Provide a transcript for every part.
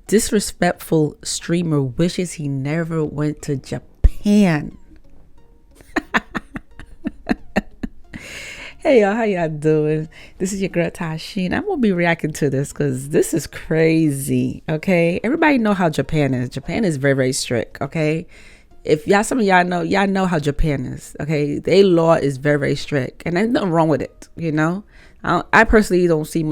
Disrespectful streamer wishes he never went to Japan. Hey y'all, how y'all doing? This is your girl Tashin. I'm gonna be reacting to this because this is crazy. Okay, everybody know how Japan is. Japan is very, very strict. Okay, if some of y'all know how Japan is. Okay, their law is very, very strict, and there's nothing wrong with it. You know, I personally don't see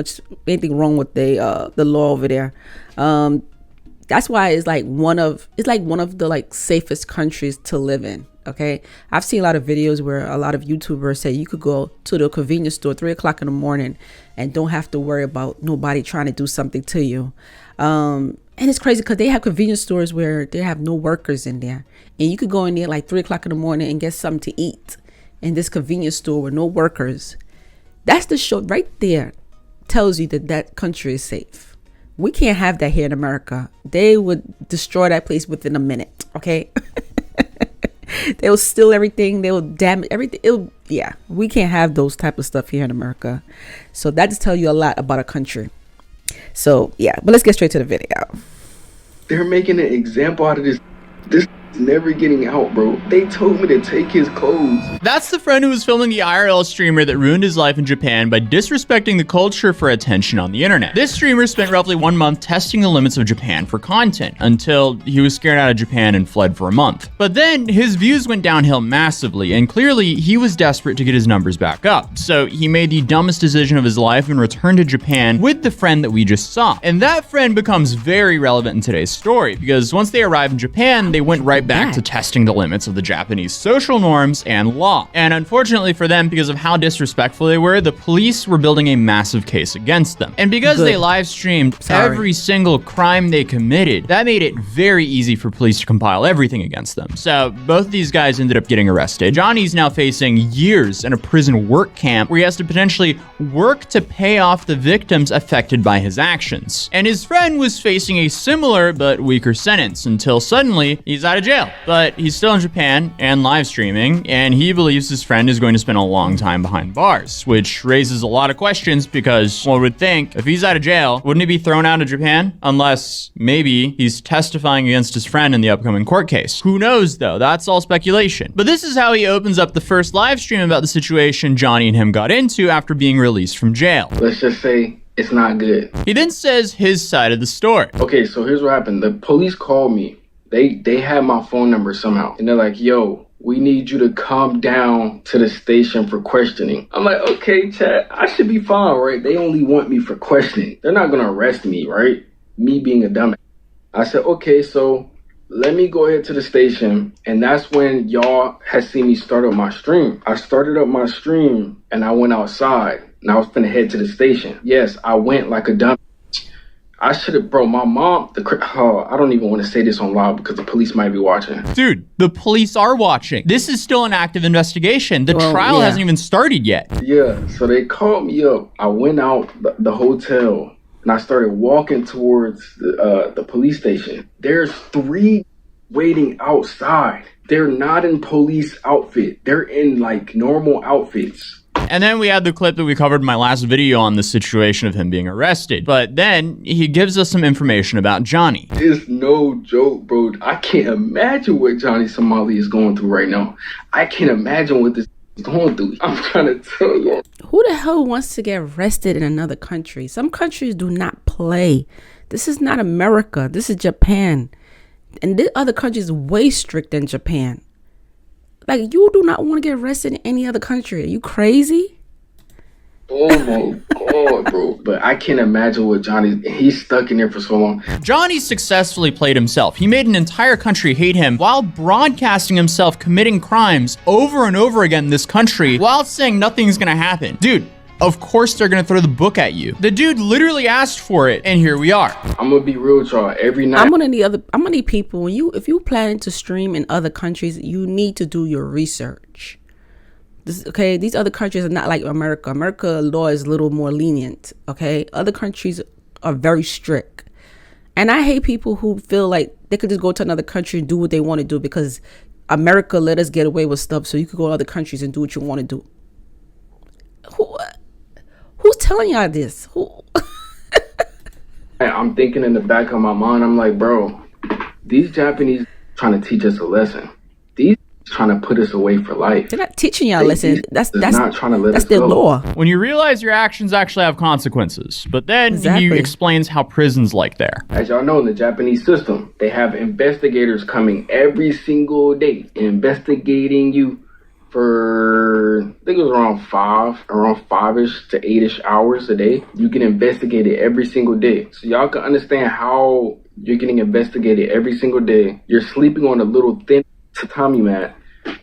anything wrong with the law over there. That's why it's like one of the like safest countries to live in. Okay, I've seen a lot of videos where a lot of YouTubers say you could go to the convenience store 3 o'clock in the morning and don't have to worry about nobody trying to do something to you. And it's crazy because they have convenience stores where they have no workers in there, and you could go in there like 3 o'clock in the morning and get something to eat in this convenience store with no workers. That's the show right there. Tells you that country is safe. We can't have that here in America. They would destroy that place within a minute. Okay. They will steal everything. They will damage everything. We can't have those type of stuff here in America. So that just tells you a lot about a country. So yeah, but let's get straight to the video. They're making an example out of this. This is never getting out, bro. They told me to take his clothes. That's the friend who was filming the IRL streamer that ruined his life in Japan by disrespecting the culture for attention on the internet. This streamer spent roughly 1 month testing the limits of Japan for content until he was scared out of Japan and fled for a month. But then his views went downhill massively, and clearly he was desperate to get his numbers back up. So he made the dumbest decision of his life and returned to Japan with the friend that we just saw. And that friend becomes very relevant in today's story because once they arrived in Japan, they went right back to testing the limits of the Japanese social norms and law. And unfortunately for them, because of how disrespectful they were, the police were building a massive case against them. And because they live streamed every single crime they committed, that made it very easy for police to compile everything against them. So both of these guys ended up getting arrested. Johnny's now facing years in a prison work camp where he has to potentially work to pay off the victims affected by his actions. And his friend was facing a similar but weaker sentence until suddenly he's out of jail. But he's still in Japan and live streaming, and he believes his friend is going to spend a long time behind bars, which raises a lot of questions because one would think if he's out of jail, wouldn't he be thrown out of Japan? Unless maybe he's testifying against his friend in the upcoming court case. Who knows though? That's all speculation. But this is how he opens up the first live stream about the situation Johnny and him got into after being released from jail. Let's just say it's not good. He then says his side of the story. Okay, so here's what happened. The police called me. They had my phone number somehow. And they're like, yo, we need you to come down to the station for questioning. I'm like, okay, chat, I should be fine, right? They only want me for questioning. They're not gonna arrest me, right? Me being a dumbass. I said, okay, so let me go ahead to the station. And that's when y'all had seen me start up my stream. I started up my stream and I went outside and I was finna head to the station. Yes, I went like a dumbass. I should have, bro, my mom, I don't even want to say this on live because the police might be watching. Dude, the police are watching. This is still an active investigation. The trial hasn't even started yet. Yeah, so they called me up. I went out the hotel and I started walking towards the police station. There's 3 waiting outside. They're not in police outfit. They're in like normal outfits. And then we had the clip that we covered in my last video on the situation of him being arrested. But then he gives us some information about Johnny. It's no joke, bro. I can't imagine what Johnny Somali is going through right now. I can't imagine what this is going through. I'm trying to tell you. Who the hell wants to get arrested in another country? Some countries do not play. This is not America. This is Japan. And this other country is way stricter than Japan. Like, you do not want to get arrested in any other country. Are you crazy? Oh my God, bro. But I can't imagine what he's stuck in there for so long. Johnny successfully played himself. He made an entire country hate him while broadcasting himself committing crimes over and over again in this country while saying nothing's gonna happen. Dude, of course they're gonna throw the book at you. The dude literally asked for it, and here we are. I'm gonna be real with y'all. Every night I'm gonna need people. If you plan to stream in other countries, you need to do your research. These other countries are not like America. America law is a little more lenient. Okay, other countries are very strict, and I hate people who feel like they could just go to another country and do what they want to do because America let us get away with stuff, so you could go to other countries and do what you want to do. Who's telling y'all this? Who? I'm thinking in the back of my mind, I'm like, bro, these Japanese trying to teach us a lesson. These trying to put us away for life. They're not teaching y'all a lesson. That's not trying to let that's us their go. law. When you realize your actions actually have consequences. But then he Exactly. explains how prison's like there. As y'all know, in the Japanese system, they have investigators coming every single day, investigating you for, I think it was around 5-ish to 8-ish hours a day. You get investigated every single day. So y'all can understand how you're getting investigated every single day. You're sleeping on a little thin tatami mat.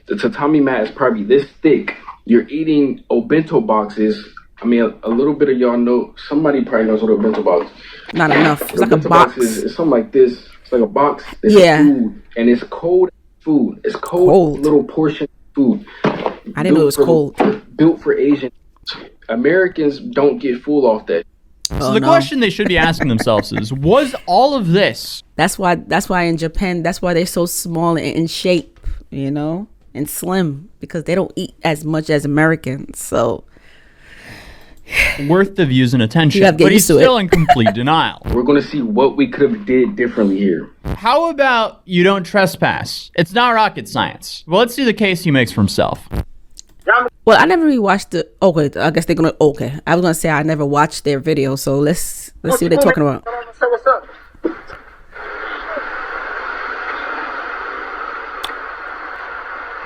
The tatami mat is probably this thick. You're eating obento boxes. I mean, a little bit of y'all know, somebody probably knows what a bento box is. Not enough. It's like a Bento box. It's something like this. It's like a box. It's Yeah. food, and it's cold food. It's cold. Little portion of food. I didn't know it was cold. Built for Asian. Americans don't get full off that. So the question they should be asking themselves is, was all of this? That's why in Japan, that's why they're so small and in shape, you know, and slim, because they don't eat as much as Americans. So worth the views and attention, You gotta get but he's used to still it. in complete denial. We're going to see what we could have did differently here. How about you don't trespass? It's not rocket science. Well, let's see the case he makes for himself. Well, I never really watched the. Okay, I guess they're gonna. Okay, I was gonna say I never watched their video, so let's see what they're talking about. What's up?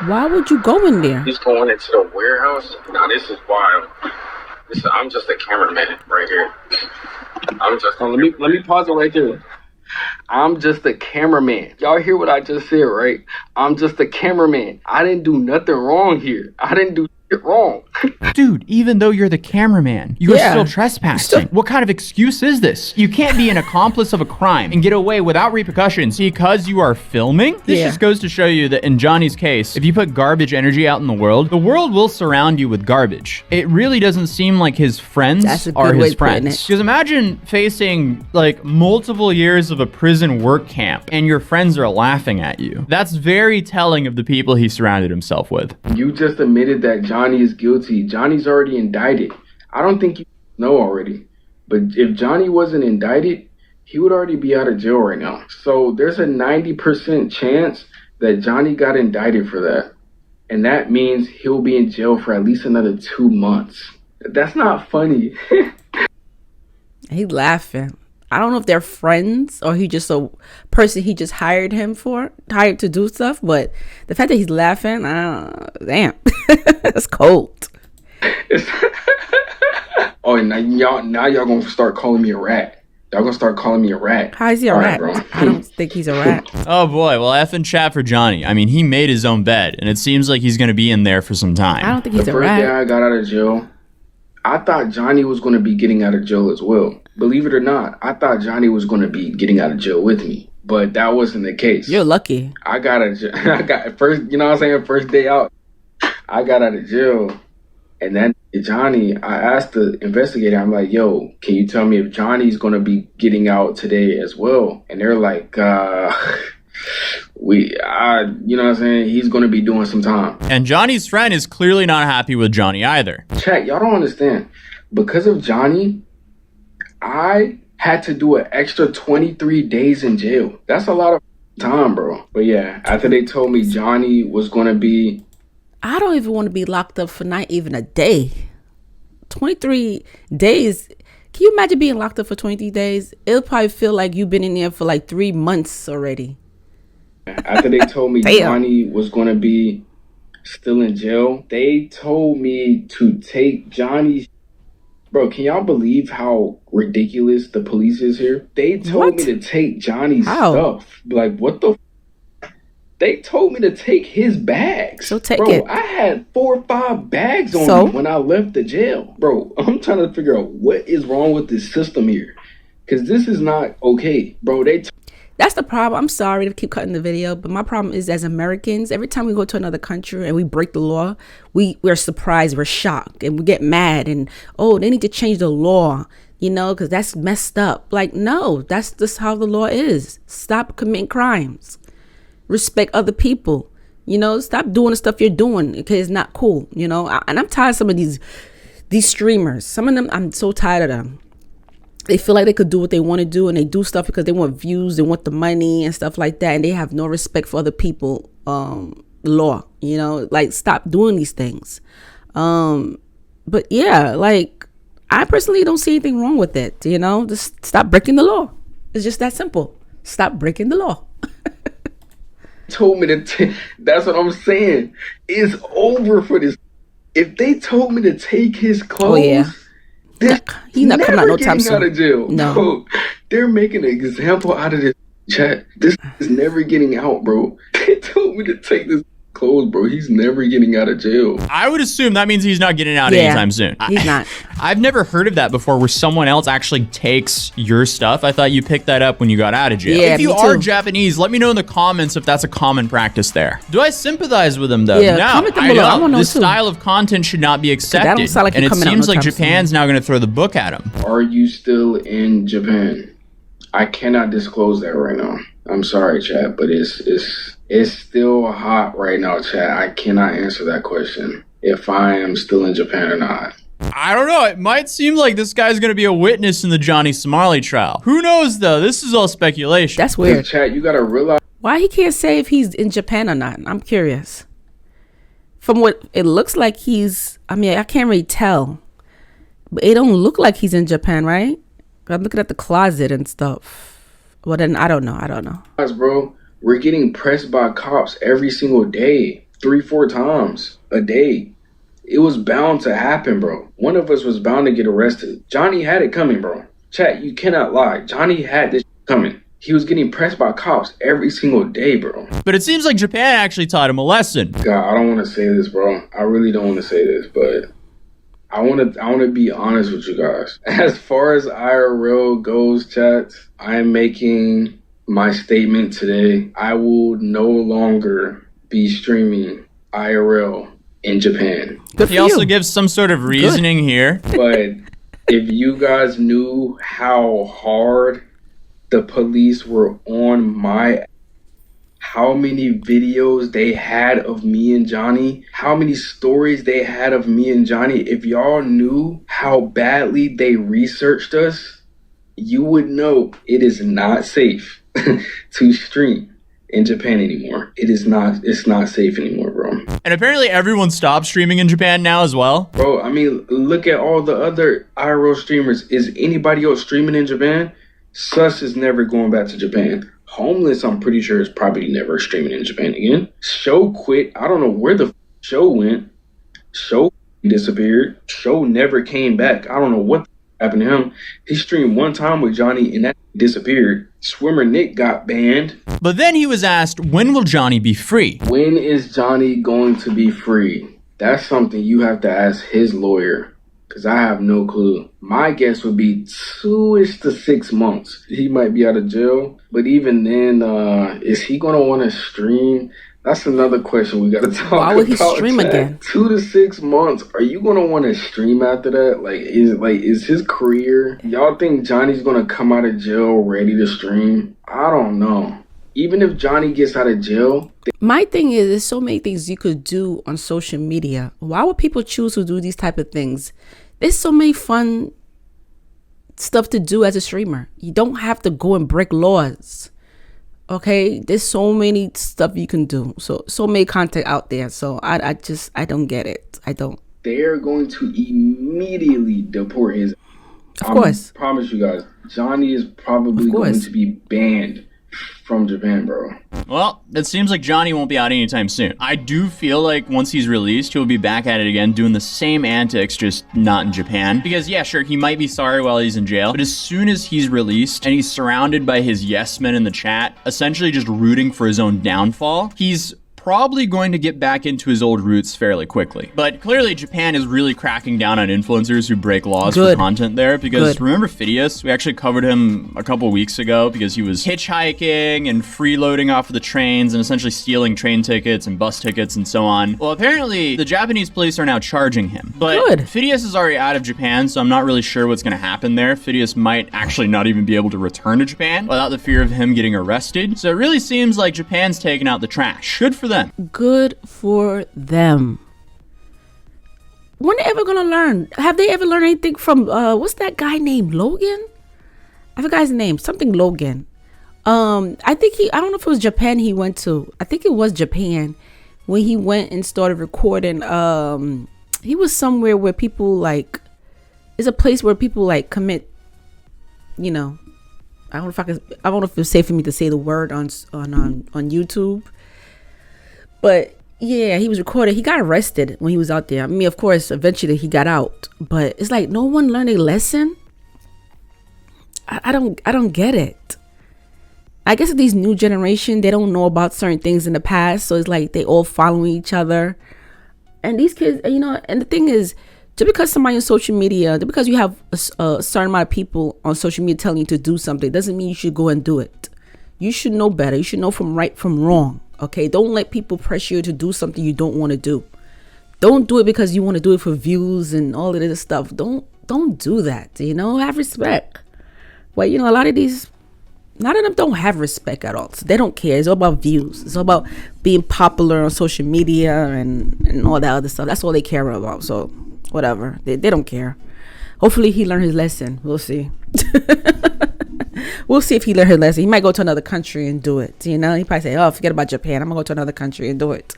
Why would you go in there? He's going into the warehouse. Now this is wild. I'm just a cameraman right here. Let me pause it right there. I'm just a cameraman. Y'all hear what I just said, right? I'm just a cameraman. I didn't do nothing wrong here. I didn't do shit wrong. Dude, even though you're the cameraman, you are Yeah. still trespassing. What kind of excuse is this? You can't be an accomplice of a crime and get away without repercussions because you are filming? This Yeah. just goes to show you that in Johnny's case, if you put garbage energy out in the world will surround you with garbage. It really doesn't seem like his friends That's a good are way his of putting friends. it. Because imagine facing like multiple years of a prison work camp and your friends are laughing at you. That's very telling of the people he surrounded himself with. You just admitted that Johnny is guilty. Johnny's already indicted. I don't think you know already. But if Johnny wasn't indicted, he would already be out of jail right now. So there's a 90% chance that Johnny got indicted for that. And that means he'll be in jail for at least another 2 months. That's not funny. He laughing. I don't know if they're friends or he just a person he just hired to do stuff. But the fact that he's laughing, damn, that's cold. Oh, and now y'all gonna start calling me a rat. Y'all gonna start calling me a rat. How is he a All rat? right, bro. I don't think he's a rat. Oh boy, well F and chat for Johnny. I mean, he made his own bed, and it seems like he's going to be in there for some time. I don't think The he's a first day rat. I got out of jail, I thought Johnny was going to be getting out of jail as well. Believe it or not, I thought Johnny was going to be getting out of jail with me, but that wasn't the case. You're lucky. I got first, you know what I'm saying, first day out, I got out of jail, and then Johnny, I asked the investigator, I'm like, yo, can you tell me if Johnny's going to be getting out today as well? And they're like, you know what I'm saying, he's going to be doing some time. And Johnny's friend is clearly not happy with Johnny either. Chat, y'all don't understand. Because of Johnny, I had to do an extra 23 days in jail. That's a lot of time, bro. But yeah, after they told me Johnny was going to be... I don't even want to be locked up for not even a day. 23 days. Can you imagine being locked up for 23 days? It'll probably feel like you've been in there for like 3 months already. After they told me Damn. Johnny was going to be still in jail, they told me to take Johnny's... Bro, can y'all believe how ridiculous the police is here? They told me to take Johnny's stuff. Like, what the... They told me to take his bags. So take Bro, it. I had 4 or 5 bags on me when I left the jail. Bro, I'm trying to figure out what is wrong with this system here. Because this is not okay. Bro, That's the problem. I'm sorry to keep cutting the video, but my problem is as Americans, every time we go to another country and we break the law, we're surprised, we're shocked, and we get mad and, oh, they need to change the law, you know, because that's messed up. Like, no, that's just how the law is. Stop committing crimes. Respect other people. You know, stop doing the stuff you're doing because it's not cool, you know. And I'm tired of some of these streamers. Some of them, I'm so tired of them. they feel like they could do what they want to do, and they do stuff because they want views, they want the money and stuff like that, and they have no respect for other people, law, like, stop doing these things. But yeah, like, I personally don't see anything wrong with it, just stop breaking the law. It's just that simple. Stop breaking the law. Told me to that's what I'm saying. It's over for this. If they told me to take his clothes, he's not coming out no time soon. Out of jail. No. Bro, they're making an example out of this chat. This is never getting out, bro. They told me to take this clothes, bro. He's never getting out of jail. I would assume that means he's not getting out anytime soon. He's not. I've never heard of that before, where someone else actually takes your stuff. I thought you picked that up when you got out of jail. Yeah, if you are Japanese, let me know in the comments if that's a common practice there. Do I sympathize with them though? Yeah, no, comment down below. I wanna know this too. style of content should not be accepted. That don't sound like and you're it coming out seems no like time Japan's now going to throw the book at him. Are you still in Japan? I cannot disclose that right now. I'm sorry, chat, but it's still hot right now, chat. I cannot answer that question if I am still in Japan or not. I don't know. It might seem like this guy's going to be a witness in the Johnny Somali trial. Who knows, though? This is all speculation. That's weird. Chat, you got to realize. Why he can't say if he's in Japan or not? I'm curious. From what it looks like I can't really tell. But it don't look like he's in Japan, right? I'm looking at the closet and stuff. Well, then I don't know. Bro, we're getting pressed by cops every single day. 3-4 times a day. It was bound to happen, bro. One of us was bound to get arrested. Johnny had it coming, bro. Chat, you cannot lie. Johnny had this coming. He was getting pressed by cops every single day, bro. But it seems like Japan actually taught him a lesson. God, I don't want to say this, bro. I really don't want to say this, but I want to be honest with you guys. As far as IRL goes, chat, I am making my statement today. I will no longer be streaming IRL in Japan. He also gives some sort of reasoning here. But if you guys knew how hard the police were on how many videos they had of me and Johnny, how many stories they had of me and Johnny, if y'all knew how badly they researched us, you would know it is not safe to stream in Japan anymore. It's not safe anymore, bro. And apparently everyone stopped streaming in Japan now as well. Bro, I mean, look at all the other IRL streamers. Is anybody else streaming in Japan? Sus is never going back to Japan. Homeless, I'm pretty sure, is probably never streaming in Japan again. Show quit. I don't know where the show went. Show disappeared. Show never came back. I don't know what happened to him. He streamed one time with Johnny and that disappeared. Swimmer Nick got banned. But then he was asked, when will Johnny be free? When is Johnny going to be free? That's something you have to ask his lawyer, because I have no clue. My guess would be 2-ish to 6 months. He might be out of jail. But even then, is he going to want to stream? That's another question we got to talk about. Why would he stream again? 2 to 6 months. Are you going to want to stream after that? Is his career... Y'all think Johnny's going to come out of jail ready to stream? I don't know. Even if Johnny gets out of jail... My thing is, there's so many things you could do on social media. Why would people choose to do these type of things? There's so many fun stuff to do as a streamer. You don't have to go and break laws. Okay? There's so many stuff you can do. So many content out there. So I don't get it. I don't. They're going to immediately deport his... Of course. I promise you guys, Johnny is probably going to be banned from Japan, bro. Well, it seems like Johnny won't be out anytime soon. I do feel like once he's released, he'll be back at it again, doing the same antics, just not in Japan. Because yeah, sure, he might be sorry while he's in jail, but as soon as he's released and he's surrounded by his yes men in the chat, essentially just rooting for his own downfall, he's probably going to get back into his old roots fairly quickly. But clearly Japan is really cracking down on influencers who break laws for content there, because remember Phidias? We actually covered him a couple weeks ago because he was hitchhiking and freeloading off of the trains and essentially stealing train tickets and bus tickets and so on. Well, apparently the Japanese police are now charging him. But Phidias is already out of Japan, so I'm not really sure what's going to happen there. Phidias might actually not even be able to return to Japan without the fear of him getting arrested. So it really seems like Japan's taking out the trash. Good for them. Good for them. When are they ever gonna learn? Have they ever learned anything from what's that guy named Logan? I forgot his name, something Logan. I don't know if it was Japan he went to. I think it was Japan when he went and started recording. He was somewhere where people like, it's a place where people like commit, you know, I don't know if it's safe for me to say the word on YouTube, but yeah, he was recording. He got arrested when he was out there. I mean, of course, eventually he got out, but it's like no one learned a lesson. I don't get it. I guess these new generation, they don't know about certain things in the past, so it's like they all following each other. And these kids, you know, and the thing is, just because somebody on social media, just because you have a certain amount of people on social media telling you to do something, doesn't mean you should go and do it. You should know better. You should know from right from wrong. Okay, don't let people pressure you to do something you don't want to do. Don't do it because you want to do it for views and all of this stuff. Don't do that. You know, have respect. Well, you know, a lot of them don't have respect at all. So they don't care. It's all about views. It's all about being popular on social media and all that other stuff. That's all they care about. So whatever. They don't care. Hopefully he learned his lesson. We'll see. We'll see if he learned his lesson. He might go to another country and do it. You know, he probably say, oh, forget about Japan. I'm going to go to another country and do it.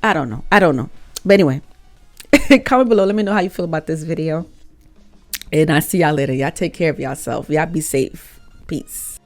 I don't know. But anyway, comment below. Let me know how you feel about this video. And I'll see y'all later. Y'all take care of yourself. Y'all be safe. Peace.